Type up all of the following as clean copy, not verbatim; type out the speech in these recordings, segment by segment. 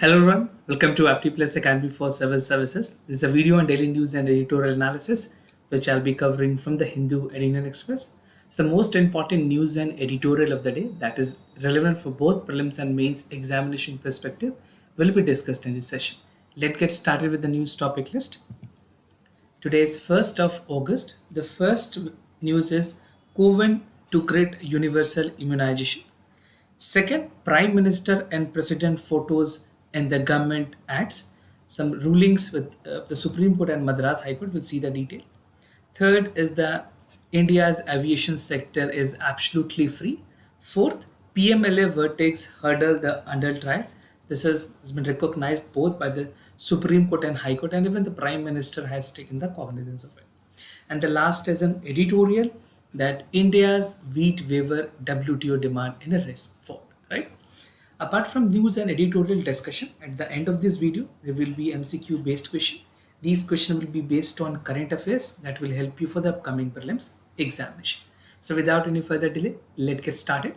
Hello everyone, welcome to Apti Plus Academy for Civil Services. This is a video on daily news and editorial analysis, which I'll be covering from the Hindu and Indian Express. It's the most important news and editorial of the day that is relevant for both prelims and mains examination perspective will be discussed in this session. Let's get started with the news topic list. Today is 1st of August. The first news is CoWin to create universal immunization. Second, Prime Minister and President photos and the government ads. Some rulings with the Supreme Court and Madras High Court. We'll see the detail. Third is the India's aviation sector is absolutely free. Fourth, PMLA verdicts hurdle the adult trial. This has been recognized both by the Supreme Court and High Court, and even the Prime Minister has taken the cognizance of it. And the last is an editorial that India's wheat waiver WTO demand in a risk forward, right? Apart from news and editorial discussion, at the end of this video, there will be MCQ based question. These questions will be based on current affairs that will help you for the upcoming prelims examination. So without any further delay, let's get started.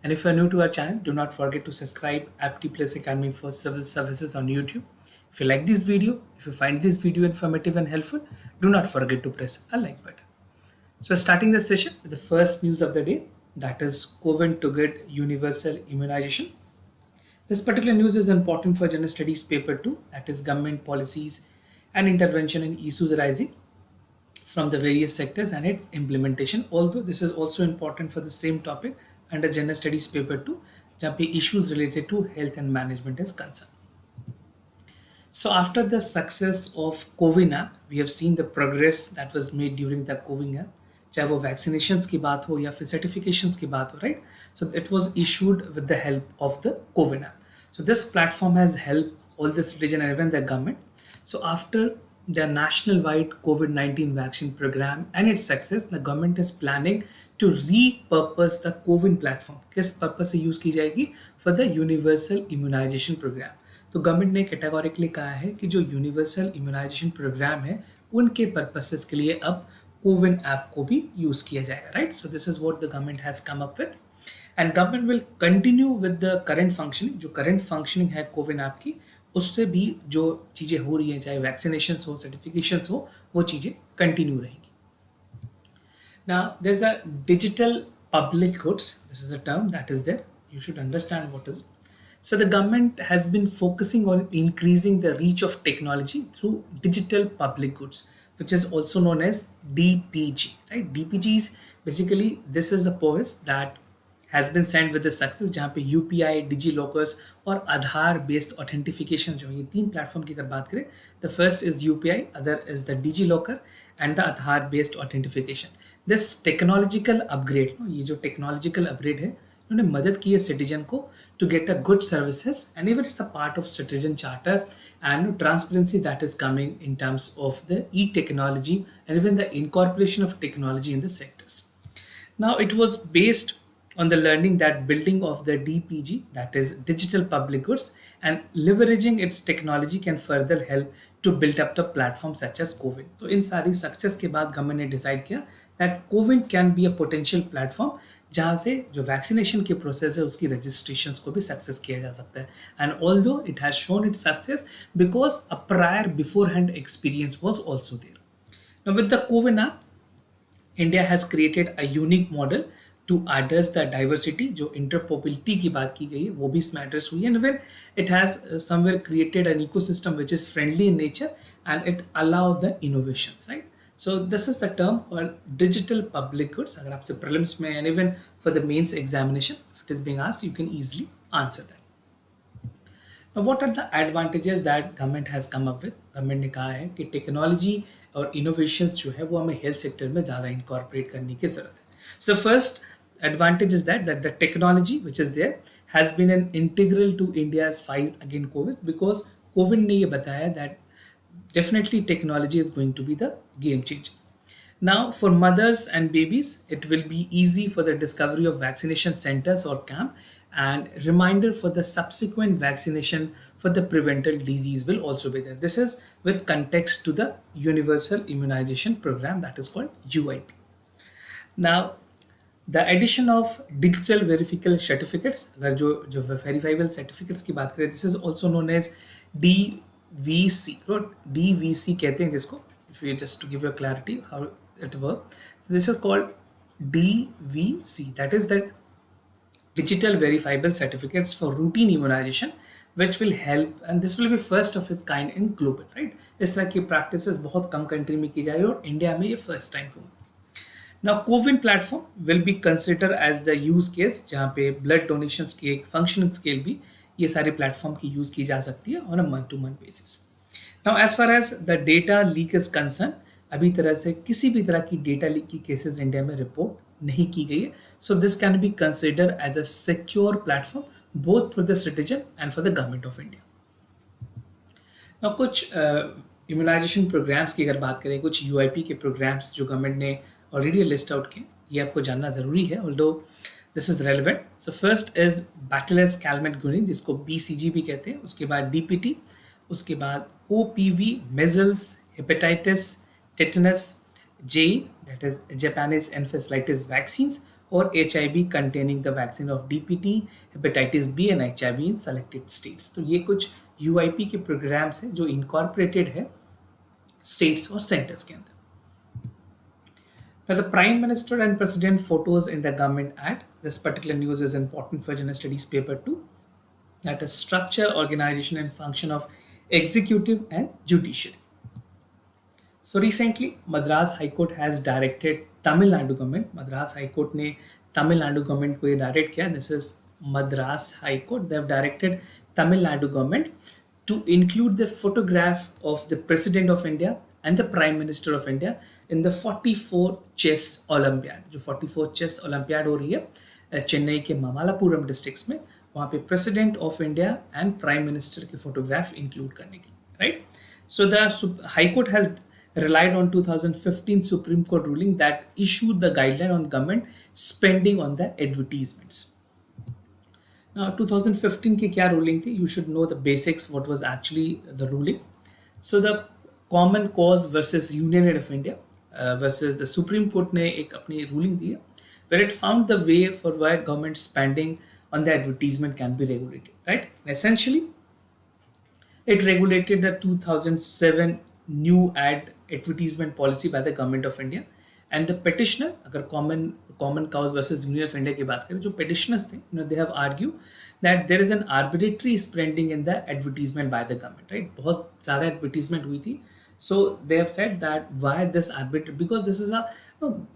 And if you are new to our channel, do not forget to subscribe Apti Plus Academy for Civil Services on YouTube. If you like this video, if you find this video informative and helpful, do not forget to press a like button. So starting the session with the first news of the day, that is CoWin to get universal immunization. This particular news is important for General Studies Paper 2, that is government policies and intervention in issues arising from the various sectors and its implementation. Although this is also important for the same topic under General Studies Paper 2, जहाँ पे issues related to health and management is concerned. So after the success of CoWin app, we have seen the progress that was made during the CoWin app. चाहे वो vaccinations की बात हो या फिर certifications की बात हो, right? So it was issued with the help of the CoWin app. So this platform has helped all the citizens and even the government. So after the national-wide COVID-19 vaccine program and its success, the government is planning to repurpose the CoWin platform. किस purpose से use की जाएगी? For the universal immunization program. तो government ने categorically कहा है कि जो यूनिवर्सल इम्यूनाइजेशन प्रोग्राम है उनके पर्पसेस के लिए अब कोविन ऐप को भी यूज किया जाएगा, right? So this is what the government has come up with and government will continue with the current functioning. जो करंट फंक्शनिंग है कोविन ऐप की, उससे भी जो चीज़ें हो रही हैं, चाहे वैक्सीनेशन हो, सर्टिफिकेशन हो, वो चीज़ें कंटिन्यू रहेंगी. Now there is a digital public goods. This is a term that is there. You should understand what is it. So the government has been focusing on increasing the reach of technology through digital public goods, which is also known as DPG, right? DPGs, basically this is the POS that has been sent with the success, जहाँ पे UPI, DigiLockers और आधार based authentication जो ये तीन platform की अगर बात करें, the first is UPI, other is the DigiLocker and the Aadhaar based authentication. This technological upgrade, ये जो technological upgrade है, उन्होंने मदद की है सिटीजन को to get a good services and even it's a part of citizen charter and transparency that is coming in terms of the e technology and even the incorporation of technology in the sectors. Now it was based on the learning that building of the DPG, that is digital public goods, and leveraging its technology can further help to build up the platforms such as CoWin. तो इन सारी success के बाद government ने decide किया that CoWin can be a potential platform जहाँ से जो vaccination के प्रोसेस है उसकी रजिस्ट्रेशंस को भी सक्सेस किया जा सकता है. And although it has shown its success because a prior before hand experience was also there. Now with the CoWin app, India has created a unique model to address the diversity. जो interoperability की बात की गई है वो भी इसमें address हुई है, and when it has somewhere created an ecosystem which is friendly in nature and it allow the innovations, right? So this is the term called digital public goods. अगर आपसे prelims में and even for the mains examination if it is being asked, you can easily answer that. Now what are the advantages that government has come up with? Government ने कहा है कि technology और innovations जो है वो हमें हेल्थ सेक्टर में ज़्यादा इनकॉर्पोरेट करने की ज़रूरत है. So first advantage is that the technology which is there has been an integral to India's fight against COVID, because COVID ने ये बताया that definitely technology is going to be the game changer. Now for mothers and babies, it will be easy for the discovery of vaccination centers or camp, and reminder for the subsequent vaccination for the preventable disease will also be there. This is with context to the Universal Immunization Program that is called UIP. Now the addition of digital verifiable certificates, अगर जो जो verifiable certificates की बात करें, this is also known as DVC. DVC कहते हैं जिसको, if you just to give you a clarity how it works. So this is called DVC, that is that digital verifiable certificates for routine immunization, which will help, and this will be first of its kind in global, right? इस तरह की practices बहुत कम country में की जा रही है और इंडिया में ये first time हुआ. Now, CoWin platform will be considered as the use case जहाँ पे blood donation scale, functional scale भी ये सारे platform की use की जा सकती है on a month-to-month basis. Now, as far as the data leak is concerned, अभी तरह से किसी भी तरह की डेटा लीक की केसेस इंडिया में रिपोर्ट नहीं की गई है. So this can be considered as a secure platform both for the citizen and for the government of India. Now कुछ इम्यूनाइजेशन प्रोग्राम्स की अगर बात करें, कुछ यूआईपी के प्रोग्राम्स जो गवर्नमेंट ने ऑलरेडी लिस्ट आउट किए, ये आपको जानना ज़रूरी है, although this is relevant. So first is bacillus Calmette Guerin, जिसको BCG भी कहते हैं. उसके बाद DPT, उसके बाद OPV, measles, hepatitis, tetanus, J, that is Japanese encephalitis vaccines, or HIV containing the vaccine of DPT, hepatitis B and HIV in selected states. तो ये कुछ UIP के प्रोग्राम्स हैं जो इनकॉर्पोरेटेड है स्टेट्स और सेंटर्स के अंदर. Now, the Prime Minister and President photos in the Government Act. This particular news is important for General Studies paper 2. That is structure, organization, and function of executive and judiciary. So recently, Madras High Court has directed Tamil Nadu government. Madras High Court ने Tamil Nadu government को ये direct किया. This is Madras High Court. They have directed Tamil Nadu government to include the photograph of the President of India and the Prime Minister of India in the 44 chess Olympiad. जो 44 chess Olympiad हो रही है चेन्नई के Mamallapuram districts में, वहाँ पे president of India and prime minister के photograph include करने के लिए, right? So the high court has relied on 2015 Supreme Court ruling that issued the guideline on government spending on the advertisements. Now 2015 की क्या ruling थी? You should know the basics, what was actually the ruling. So the Common Cause versus Union of India versus the Supreme Court ने एक अपनी ruling दी है where it found the way for why government spending on the advertisement can be regulated, right? And essentially, it regulated the 2007 new ad advertisement policy by the government of India, and the petitioner, अगर common cause versus Union of India की बात करें, जो petitioners थे, they have argued that there is an arbitrary spending in the advertisement by the government, right? बहुत ज़्यादा advertisement हुई थी, so they have said that why this arbitrary, because this is a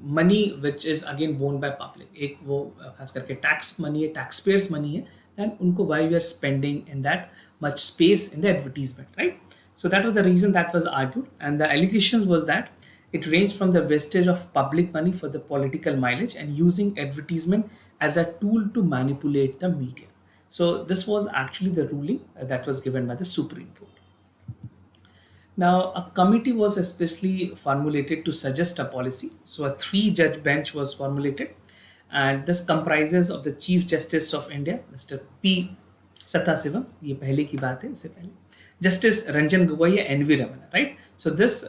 money which is again borne by public. एक वो खास करके tax money है, taxpayers money है, and उनको why we are spending in that much space in the advertisement, right? So that was the reason that was argued, and the allegations was that it ranged from the wastage of public money for the political mileage and using advertisement as a tool to manipulate the media. So this was actually the ruling that was given by the Supreme Court. Now, a committee was especially formulated to suggest a policy. So a 3-judge bench was formulated, and this comprises of the Chief Justice of India, Mr. P. Satasivam, ये पहले की बात है, इससे पहले Justice Ranjan Gogoi and NV Ramana, right? So this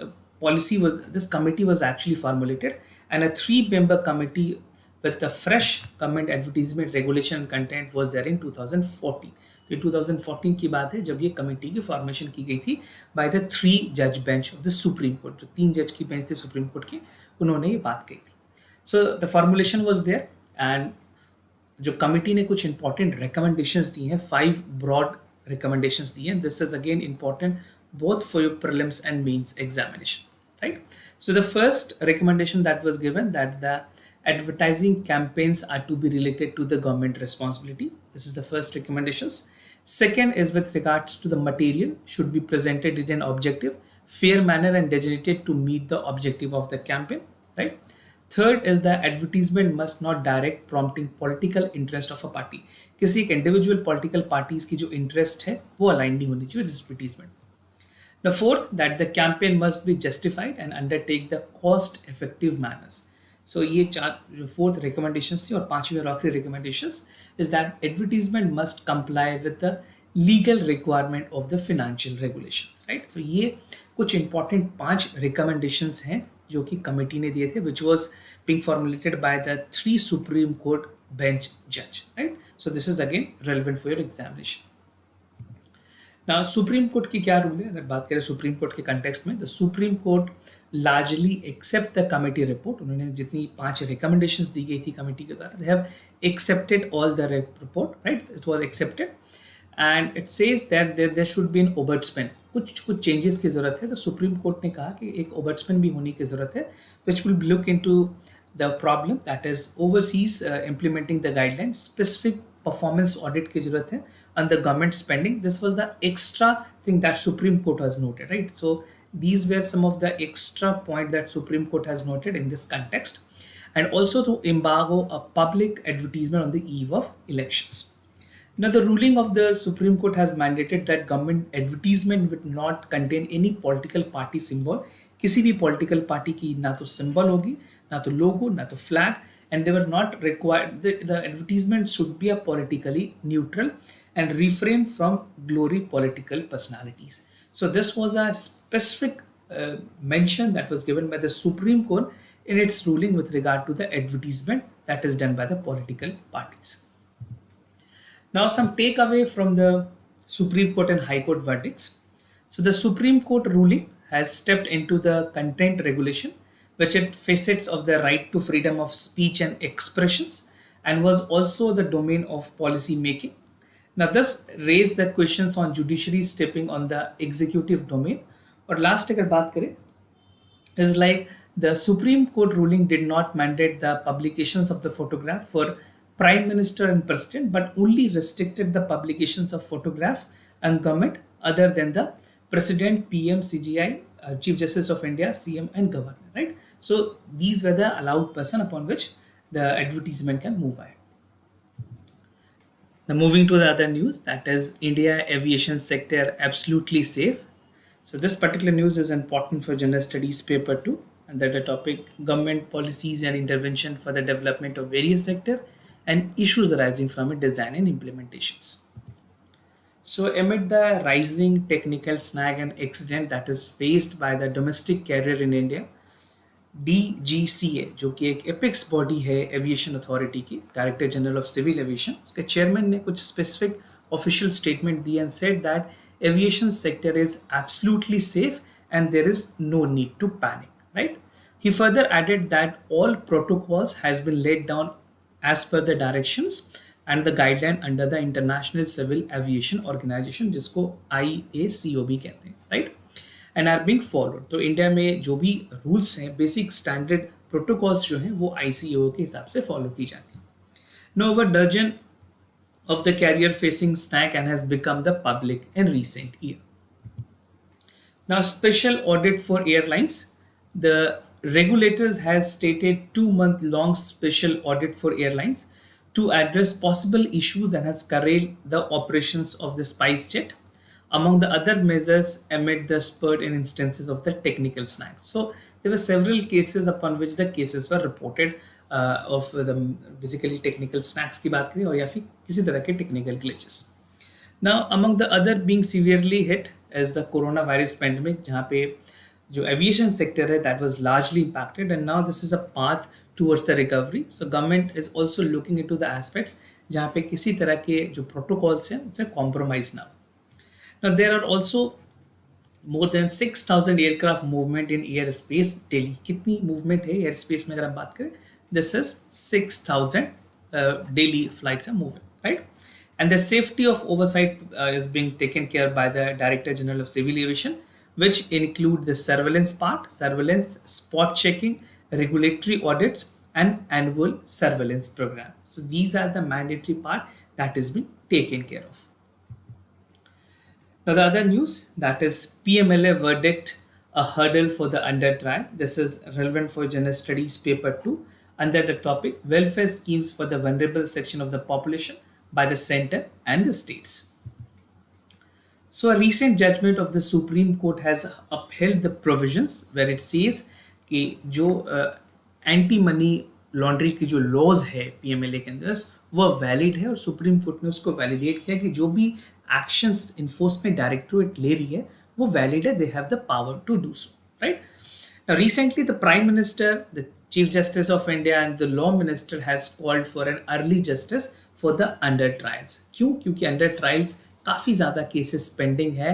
committee was actually formulated, and a 3-member committee with the fresh government advertisement regulation and content was there in 2014. तो 2014 की बात है जब ये कमेटी की फॉर्मेशन की गई थी by the 3-judge bench of the Supreme Court. जो 3 जज की बेंच थी सुप्रीम कोर्ट की, उन्होंने ये बात कही थी. So the formulation was there, and जो कमेटी ने कुछ इंपॉर्टेंट रिकमेंडेशंस दी हैं, 5 ब्रॉड recommendations दी हैं. This is again important both for your prelims and mains examination, right? So the first recommendation that was given, that the advertising campaigns are to be related to the government responsibility. This is the first recommendations. Second is with regards to the material should be presented in an objective, fair manner and designated to meet the objective of the campaign, right? Third is the advertisement must not direct prompting political interest of a party. किसी एक individual political parties की जो interest है वो align नहीं होनी चाहिए advertisement. The fourth, that the campaign must be justified and undertake the cost effective manners. So ये 4 fourth recommendations थी, और 5वीं और आखिरी recommendations is that advertisement must comply with the legal requirement of the financial regulations, right? So ये कुछ important 5 recommendations हैं जो कि कमेटी ने दिए थे, which was being formulated by the 3 Supreme Court bench judge, right? So this is again relevant for your examination. Now Supreme Court की क्या रूल है? अगर बात करें सुप्रीम कोर्ट के कंटेक्स्ट में, the Supreme Court largely accept the committee report. उन्होंने जितनी 5 रिकमेंडेशंस दी गई थी कमिटी के द्वारा, they have accepted all the report, right? It was accepted and it says that there should be an ombudsman. कुछ changes की जरूरत है. तो सुप्रीम कोर्ट ने कहा कि एक ओबर्ट्समैन भी होने की जरूरत है, which will look into the problem that is overseas implementing the guideline. Specific performance audit की जरूरत है on the government spending. This was the extra thing that Supreme Court has noted, right? So these were some of the extra point that Supreme Court has noted in this context, and also to embargo a public advertisement on the eve of elections. Now the ruling of the Supreme Court has mandated that government advertisement would not contain any political party symbol. किसी भी political party की ना तो symbol होगी, ना तो logo, ना तो flag, and they were not required. The advertisement should be a politically neutral and refrain from glory political personalities. So this was a specific mention that was given by the Supreme Court in its ruling with regard to the advertisement that is done by the political parties. Now some takeaway from the Supreme Court and High Court verdicts. So the Supreme Court ruling has stepped into the content regulation, which it facets of the right to freedom of speech and expressions, and was also the domain of policy making. Now this raised the questions on judiciary stepping on the executive domain. और last अगर बात करें is like the Supreme Court ruling did not mandate the publications of the photograph for Prime Minister and President, but only restricted the publications of photograph and government other than the President, PM, CGI, Chief Justice of India, CM and Governor, right? So these were the allowed person upon which the advertisement can move ahead. Now moving to the other news, that is India aviation sector absolutely safe. So this particular news is important for General Studies paper 2, and that the topic government policies and intervention for the development of various sector and issues arising from its design and implementations. So amid the rising technical snag and accident that is faced by the domestic carrier in India, DGCA, जो कि एक apex body है aviation authority की, director general of civil aviation, उसके chairman ने कुछ specific official statement दिए and said that aviation sector is absolutely safe and there is no need to panic, right? He further added that all protocols has been laid down as per the directions and the guideline under the International Civil Aviation Organization, जिसको IACOB कहते हैं, right? And are being followed. तो India में जो भी rules हैं, basic standard protocols जो हैं, वो ICAO के हिसाब से फॉलो की जाती हैं. Now over dozen of the carrier facing snag and has become the public in recent year. Now special audit for airlines. The regulators has stated 2-month long special audit for airlines to address possible issues and has curtailed the operations of the spice jet, among the other measures amid the spurt in instances of the technical snags. So there were several cases upon which the cases were reported of the basically technical snags की बात करें और या फिर किसी तरह के technical glitches. Now among the other being severely hit as the coronavirus pandemic, जहाँ पे जो aviation sector है that was largely impacted, and now this is a path towards the recovery. So government is also looking into the aspects जहाँ पे किसी तरह के जो protocols हैं उनसे compromise ना हो. Now there are also more than 6,000 aircraft movement in airspace daily. कितनी movement है airspace में अगर हम बात करें? This is 6,000 daily flights are moving, right? And the safety of oversight is being taken care by the Director General of Civil Aviation, which include the surveillance part, surveillance, spot checking, regulatory audits, and annual surveillance program. So these are the mandatory part that is being taken care of. Now the other news, that is PMLA verdict, a hurdle for the under trial. This is relevant for General Studies paper 2 under the topic welfare schemes for the vulnerable section of the population by the center and the states. So a recent judgment of the Supreme Court has upheld the provisions where it says कि जो anti money laundry की जो laws है PMLA के अंदर वो valid है और सुप्रीम कोर्ट ने उसको वैलिडेट किया कि जो भी एक्शंस इन्फोर्समेंट डायरेक्टोरेट ले रही है वो वैलिड है, they have the power to do so, right? Now recently the Prime Minister, the Chief Justice of India and the Law Minister has called for an early justice for the under trials. क्यों? क्योंकि under trials काफ़ी ज़्यादा cases pending है.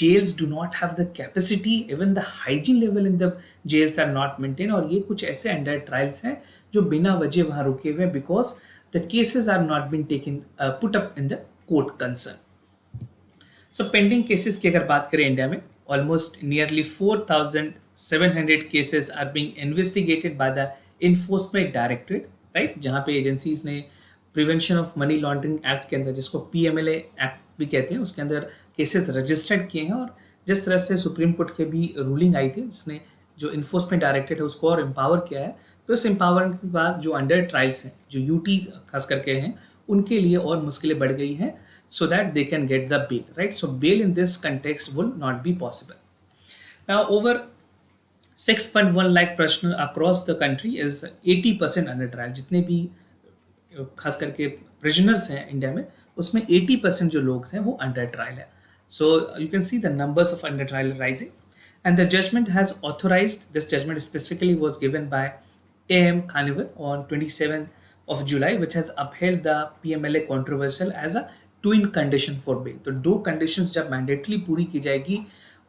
Jails do not have the capacity, even the hygiene level in the jails are not maintained. और ये कुछ ऐसे under trials हैं जो बिना वजह वहाँ रुके हुए because the cases are not been taken put up in the court concern. So pending cases की अगर बात करें इंडिया में, almost nearly 4,700 cases are being investigated by the Enforcement Directorate, right? जहाँ पे एजेंसीज ने prevention of money laundering act के अंदर, जिसको PMLA एक्ट भी कहते हैं, उसके अंदर केसेस रजिस्टर्ड किए हैं. और जिस तरह से सुप्रीम कोर्ट के भी रूलिंग आई थी जिसने जो इन्फोर्समेंट डायरेक्टरेट है उसको और एम्पावर किया है, तो इस एम्पावरमेंट के बाद जो अंडर ट्रायल्स हैं, जो यूटी खास करके हैं, उनके लिए और मुश्किलें बढ़ गई हैं, so that they can get the bail, right? So bail in this context will not be possible. Now over 6.1 lakh person across the country is 80% under trial. जितने भी खास करके prisoners हैं इंडिया में, उसमें 80% जो लोग हैं वो under trial है. So you can see the numbers of under trial rising, and the judgment has authorized. This judgment specifically was given by AM Khanewal on 27th of July, which has upheld the PMLA controversial as a twin condition for bail. तो दो conditions जब मैंडेटली पूरी की जाएगी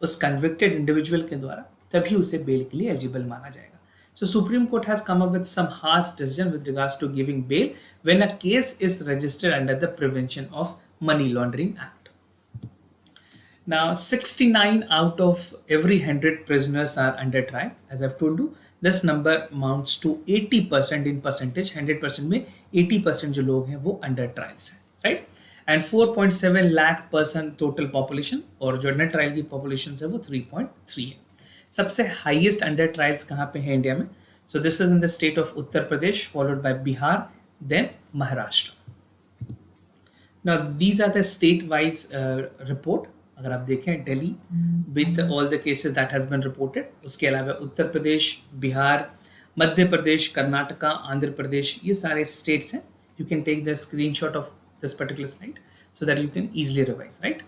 उस convicted individual के द्वारा, तभी उसे बेल के लिए एलिजिबल माना जाएगा. So supreme court has come up with some harsh decision with regards to giving bail when a case is registered under the prevention of money laundering act. Now 69 out of every 100 prisoners are under trial. As I've told you, this number amounts to 80% in percentage. 100% में 80% जो लोग हैं वो under trials हैं, right? And 4.7 lakh person total population, और जो under trial की population है वो 3.3 है. सबसे हाईएस्ट अंडर ट्रायल्स कहाँ पे है इंडिया में? So this is in the state of Uttar Pradesh, followed by Bihar, then Maharashtra. Now these are the state wise report. अगर आप देखें Delhi with all the cases that has been reported, उसके अलावा उत्तर प्रदेश, बिहार, मध्य प्रदेश, कर्नाटका, आंध्र प्रदेश, ये सारे स्टेट्स हैं. You can take the screenshot of this particular slide so that you can easily revise, right?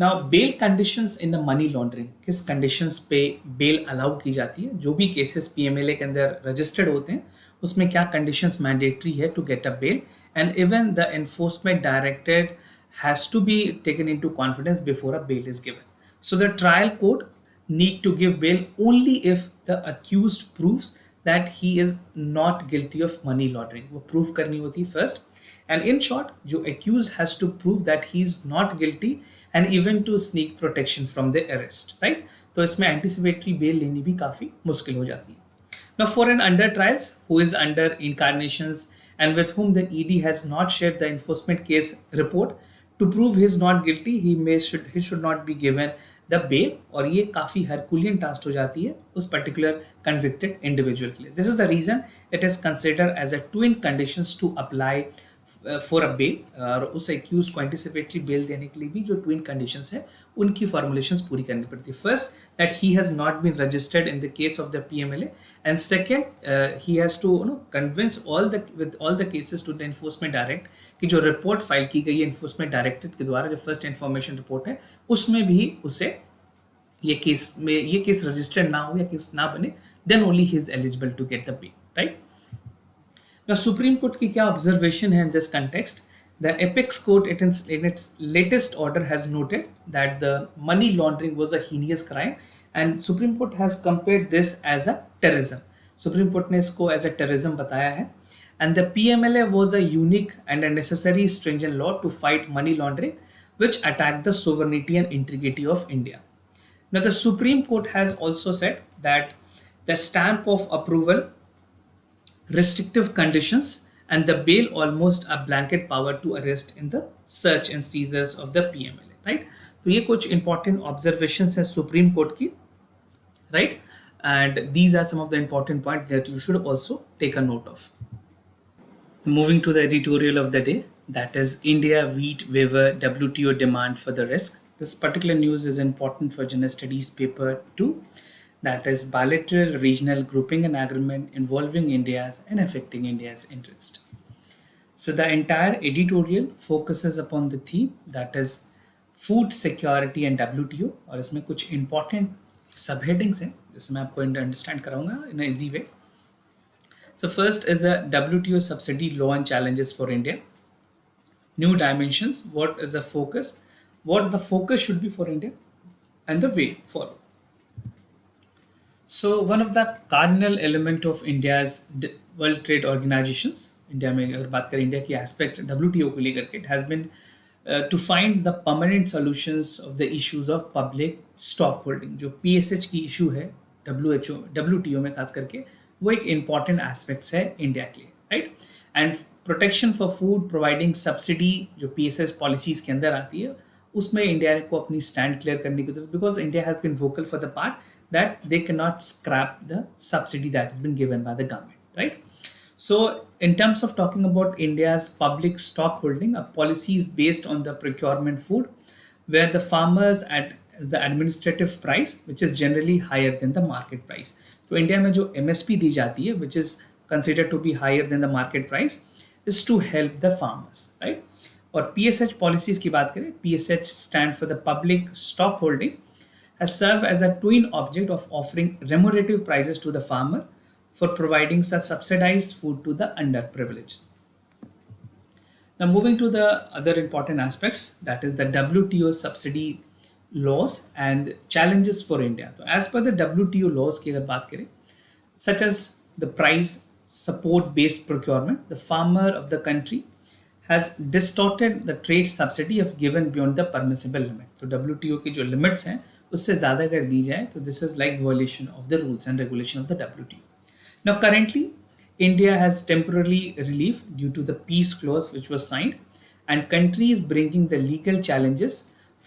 Now bail conditions in the money laundering, किस conditions पे bail allow की जाती है? जो भी cases PMLA के अंदर registered होते हैं उसमें क्या conditions mandatory है to get a bail, and even the enforcement directorate has to be taken into confidence before a bail is given. So the trial court need to give bail only if the accused proves that he is not guilty of money laundering. वो proof करनी होती है first. And in short, जो accused has to prove that he is not guilty and even to sneak protection from the arrest, right? तो इसमें anticipatory bail लेनी भी काफ़ी मुश्किल हो जाती है. Now for an under trials who is under incarnations and with whom the ED has not shared the enforcement case report, to prove he is not guilty, he should not be given the bail, और ये काफ़ी Herculean task हो जाती है उस particular convicted individual के लिए. This is the reason it is considered as a twin conditions to apply for a bail. और उस एक्यूज को एंटिसिपेटरी बेल देने के लिए भी जो ट्विन कंडीशंस है उनकी फॉर्मुलेशंस पूरी करनी पड़ती है. First, that he has not been registered in the case of the PMLA, and second, he has to convince with all the cases to the enforcement direct कि जो रिपोर्ट फाइल की गई है एनफोर्समेंट डायरेक्टरेट के द्वारा, जो first information report है, उसमें भी उसे ये केस रजिस्टर्ड ना हो या केस ना बने, then only he is eligible to get the bail, right? Now, Supreme Court की क्या observation है in this context? The apex court in its latest order has noted that the money laundering was a heinous crime, and Supreme Court has compared this as a terrorism. Supreme Court ने इसको as a terrorism बताया है, and the PMLA was a unique and a necessary stringent law to fight money laundering, which attacked the sovereignty and integrity of India. Now, the Supreme Court has also said that the stamp of approval, restrictive conditions, and the bail almost a blanket power to arrest in the search and seizures of the PMLA, right? तो ये कुछ important observations है Supreme Court की, right? And these are some of the important points that you should also take a note of. Moving to the editorial of the day, that is India wheat waiver WTO demand for the risk. This particular news is important for General Studies paper 2. That is bilateral regional grouping and agreement involving India's and affecting India's interest. So the entire editorial focuses upon the theme that is food security and WTO, और इसमें कुछ important subheadings हैं जिससे मैं आपको understand कराऊंगा in easy way. So first is a WTO subsidy law and challenges for India. New dimensions. What is the focus? What the focus should be for India, and the way forward. So one of the cardinal element of India's World Trade Organizations, India में अगर बात करें India की aspect WTO को लेकर के, it has been to find the permanent solutions of the issues of public stock holding. जो PSH की issue है WTO में खास करके वो एक important aspects है इंडिया के लिए, right? And protection for food, providing subsidy जो PSH policies के अंदर आती है उसमें इंडिया को अपनी स्टैंड क्लियर करने की जरूरत, because India has been vocal for the part that they can not scrap the subsidy that has been given by the government, right? So in terms of talking about India's public stock holding, a policy is based on the procurement food where the farmers at the administrative price which is generally higher than the market price. So India में जो MSP दी जाती है which is considered to be higher than the market price is to help the farmers, right? और PSH policies की बात करें, PSH stand for the public stock holding has served as a twin object of offering remunerative prices to the farmer for providing such subsidized food to the underprivileged. Now moving to the other important aspects, that is the WTO subsidy laws and challenges for India. So as per the WTO laws की अगर बात करें, such as the price support based procurement, the farmer of the country has distorted the trade subsidy if given beyond the permissible limit. तो WTO की जो limits हैं उससे ज़्यादा अगर दी जाए तो this is like violation of the rules and regulation of the WTO. Now currently India has temporarily relief due to the peace clause which was signed, and countries bringing the legal challenges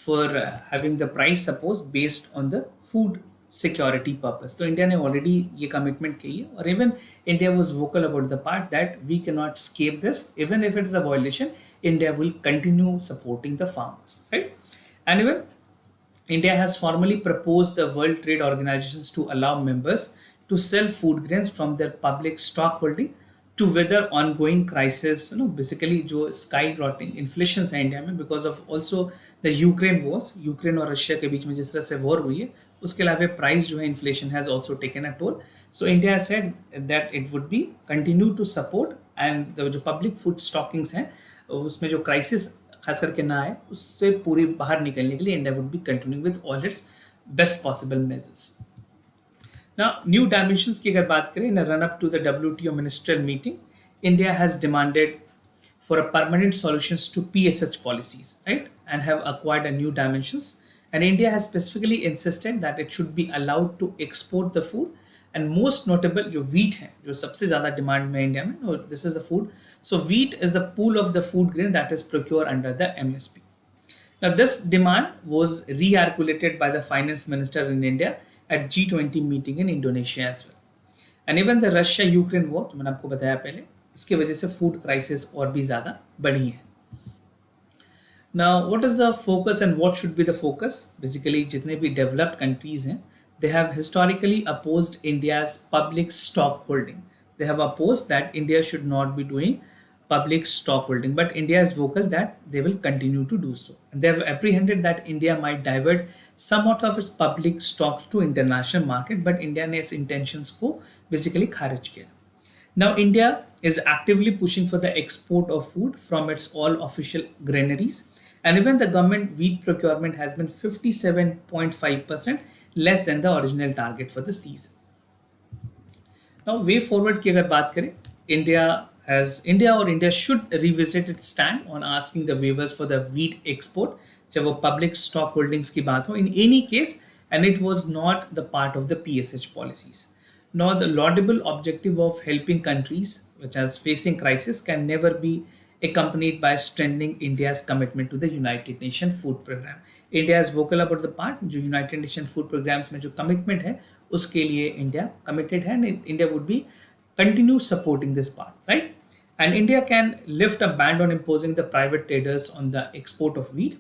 for having the price support based on the food security purpose. तो India ने already ये commitment की है, और even India was vocal about the part that we can not escape this, even if it's a violation India will continue supporting the farmers, right? And even India has formally proposed the World Trade Organizations to allow members to sell food grains from their public stock holding to weather ongoing crisis, basically जो skyrocketing inflation है India में because of also the Ukraine wars, Ukraine और Russia के बीच में जिस तरह से war हुई है उसके अलावा प्राइस जो है inflation has also taken a toll. So India said that it would be continue to support, and जो पब्लिक फूड स्टॉकिंग्स हैं उसमें जो क्राइसिस खास करके ना आए उससे पूरी बाहर निकलने के लिए India would be continuing with all it's best possible measures. Now, new dimensions की अगर बात करें, in a run up to the WTO ministerial meeting, India has demanded for a permanent solutions to PSH policies, right? And have acquired a new dimensions. And India has specifically insisted that it should be allowed to export the food. And most notable, जो wheat है, जो सबसे ज़्यादा demand में India में, this is the food. So wheat is the pool of the food grain that is procured under the MSP. Now this demand was re-articulated by the finance minister in India at G20 meeting in Indonesia as well. And even the Russia-Ukraine war, जो मैंने आपको बताया पहले, इसके वजह से food crisis और भी ज़्यादा बढ़ी है. Now, what is the focus and what should be the focus? Basically, जितने भी developed countries हैं, they have historically opposed India's public stock holding. They have opposed that India should not be doing public stock holding, but India is vocal that they will continue to do so. And they have apprehended that India might divert somewhat of its public stock to international market, but India ने इस intentions को basically खारिज किया. Now India is actively pushing for the export of food from its all official granaries, and even the government wheat procurement has been 57.5% less than the original target for the season. Now way forward की अगर बात करें, India should revisit its stand on asking the waivers for the wheat export जब वो public stock holdings की बात हो, in any case, and it was not the part of the PSH policies. Now the laudable objective of helping countries which are facing crisis can never be accompanied by strengthening India's commitment to the United Nations Food Program. India is vocal about the part जो United Nations Food Programs में जो commitment है उसके लिए India committed है, and India would be continue supporting this part, right? And India can lift a ban on imposing the private traders on the export of wheat.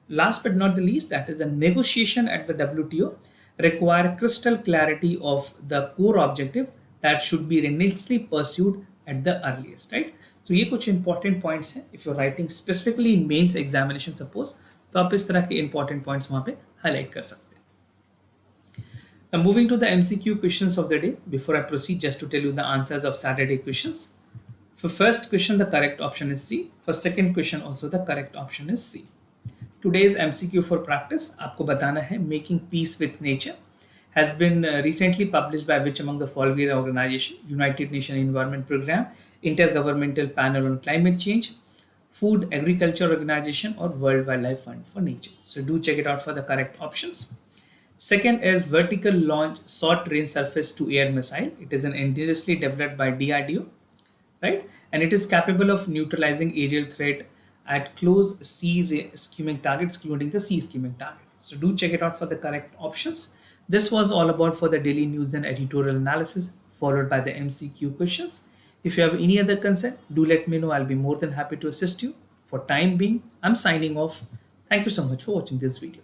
Last but not the least, that is the negotiation at the WTO require crystal clarity of the core objective that should be relentlessly pursued at the earliest, right? So ये कुछ important points हैं. If you're writing specifically in mains examination suppose, तो आप इस तरह के important points वहाँ पे highlight कर सकते हैं. Now, moving to the MCQ questions of the day. Before I proceed, just to tell you the answers of Saturday questions. For first question, the correct option is C. For second question, also the correct option is C. Today's MCQ for practice आपको बताना है Making Peace with Nature has been recently published by which among the following organization: United Nations Environment Program, Intergovernmental Panel on Climate Change, Food Agriculture Organization, or World Wildlife Fund for Nature. So do check it out for the correct options. Second is Vertical Launch Short Range Surface to Air Missile. It is an indigenously developed by DRDO, right? And it is capable of neutralizing aerial threat at close sea skimming targets, including the sea skimming target. So do check it out for the correct options. This was all about for the daily news and editorial analysis, followed by the MCQ questions. If you have any other concern, do let me know. I'll be more than happy to assist you. For time being, I'm signing off. Thank you so much for watching this video.